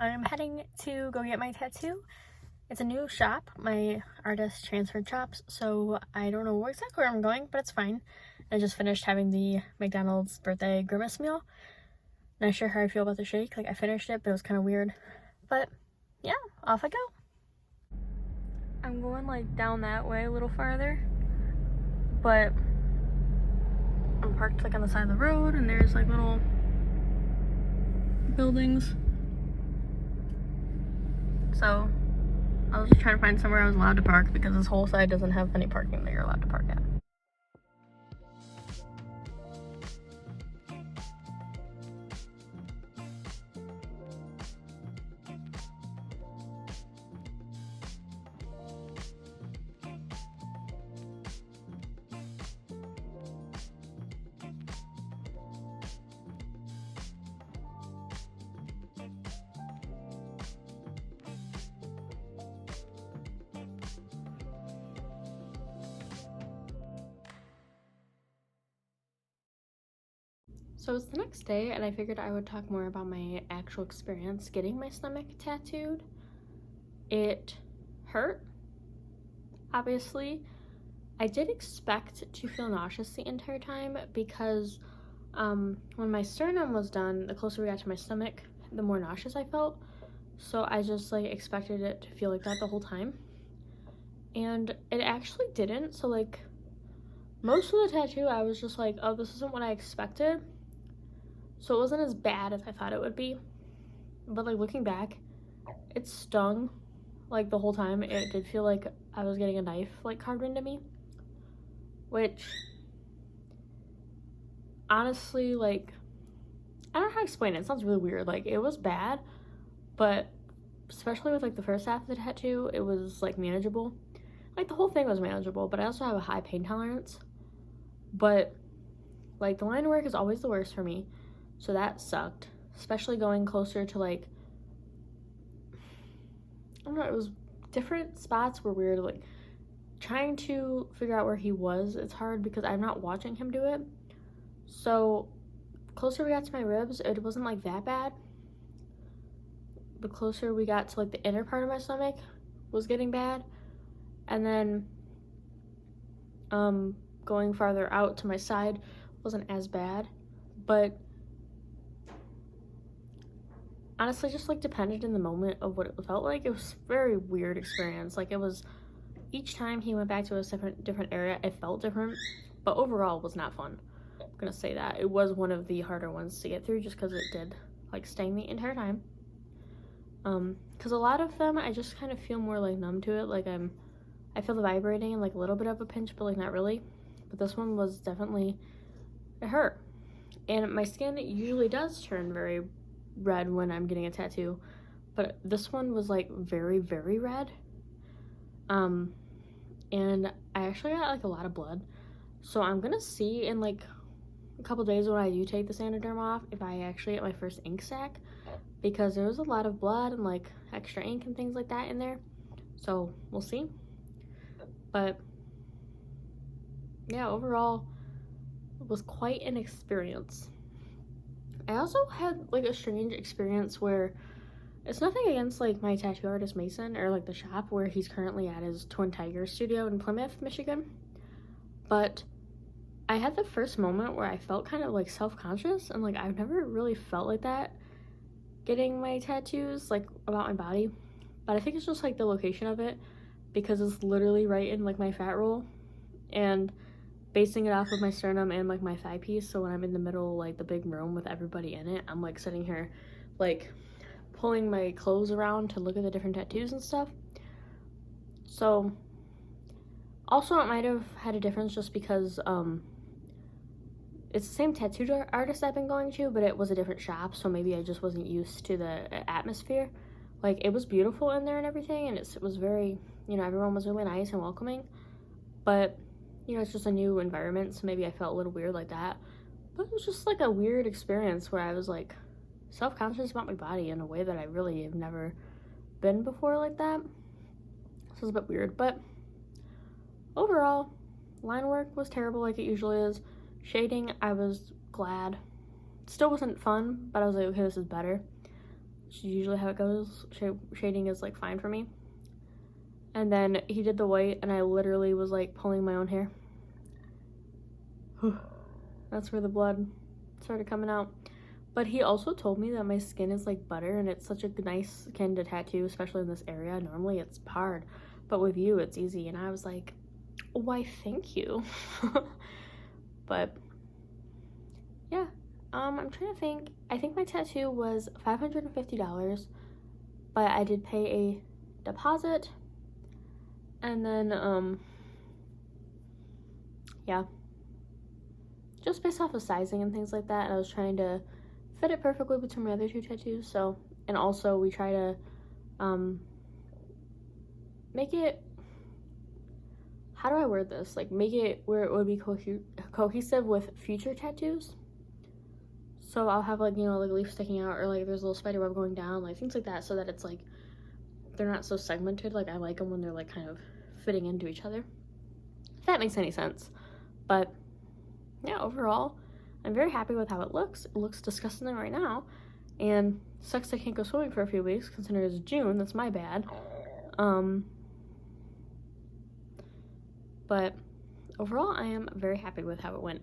I'm heading to go get my tattoo. It's a new shop. My artist transferred shops, so I don't know exactly where I'm going, but it's fine. I just finished having the McDonald's birthday grimace meal. Not sure how I feel about the shake. Like, I finished it, but it was kind of weird. But yeah, off I go. I'm going like down that way a little farther, but I'm parked like on the side of the road, and there's like little buildings. So I was just trying to find somewhere I was allowed to park because this whole side doesn't have any parking that you're allowed to park at. So it's the next day, and I figured I would talk more about my actual experience getting my stomach tattooed. It hurt, obviously. I did expect to feel nauseous the entire time because when my sternum was done, the closer we got to my stomach, the more nauseous I felt. So I just like expected it to feel like that the whole time. And it actually didn't. So like most of the tattoo, I was just like, oh, this isn't what I expected. So it wasn't as bad as I thought it would be. But like looking back, it stung like the whole time. It did feel like I was getting a knife like carved into me. Which honestly, like, I don't know how to explain it. It sounds really weird. Like, it was bad, but especially with like the first half of the tattoo, it was like manageable. Like the whole thing was manageable, but I also have a high pain tolerance. But like the line work is always the worst for me. So that sucked, especially going closer to like, I don't know, it was different spots were weird. Like trying to figure out where he was, it's hard because I'm not watching him do it. So closer we got to my ribs, it wasn't like that bad. The closer we got to like the inner part of my stomach was getting bad. And then going farther out to my side wasn't as bad. But honestly, just like depended in the moment of what it felt like. It was a very weird experience. Like it was, each time he went back to a different area, it felt different, but overall it was not fun. I'm gonna say that it was one of the harder ones to get through just because it did like sting the entire time. Because a lot of them I just kind of feel more like numb to it. Like I feel the vibrating and like a little bit of a pinch, but like not really. But this one was definitely, it hurt. And my skin usually does turn very red when I'm getting a tattoo, but this one was like very, very red. And I actually got like a lot of blood. So I'm gonna see in like a couple days when I do take the Sanoderm off if I actually get my first ink sac, because there was a lot of blood and like extra ink and things like that in there. So we'll see. But yeah, overall it was quite an experience. I also had like a strange experience where it's nothing against like my tattoo artist Mason or like the shop where he's currently at his Twin Tiger studio in Plymouth, Michigan. But I had the first moment where I felt kind of like self-conscious, and like I've never really felt like that getting my tattoos like about my body. But I think it's just like the location of it, because it's literally right in like my fat roll and basing it off of my sternum and like my thigh piece. So when I'm in the middle, like the big room with everybody in it, I'm like sitting here like pulling my clothes around to look at the different tattoos and stuff. So also it might have had a difference just because it's the same tattoo artist I've been going to, but it was a different shop, so maybe I just wasn't used to the atmosphere. Like it was beautiful in there and everything, and it was very, everyone was really nice and welcoming, but it's just a new environment, so maybe I felt a little weird like that. But it was just like a weird experience where I was like self-conscious about my body in a way that I really have never been before like that. So it was a bit weird, but overall, line work was terrible like it usually is. Shading, I was glad. Still wasn't fun, but I was like, okay, this is better. which is usually how it goes. Shading is like fine for me. And then he did the white, and I literally was like pulling my own hair. That's where the blood started coming out. But he also told me that my skin is like butter, and it's such a nice skin to tattoo, especially in this area. Normally it's hard, but with you it's easy. And I was like, why, thank you. But yeah, I'm trying to think. I think my tattoo was $550, but I did pay a deposit, and then yeah, just based off of sizing and things like that. And I was trying to fit it perfectly between my other two tattoos. So, and also we try to make it, how do I word this, like make it where it would be cohesive with future tattoos. So I'll have like, you know, like a leaf sticking out, or like there's a little spider web going down, like things like that, so that it's like they're not so segmented. Like I like them when they're like kind of fitting into each other, if that makes any sense. But yeah, overall I'm very happy with how it looks. It looks disgusting right now, and sucks I can't go swimming for a few weeks considering it's June. That's my bad. But overall I am very happy with how it went.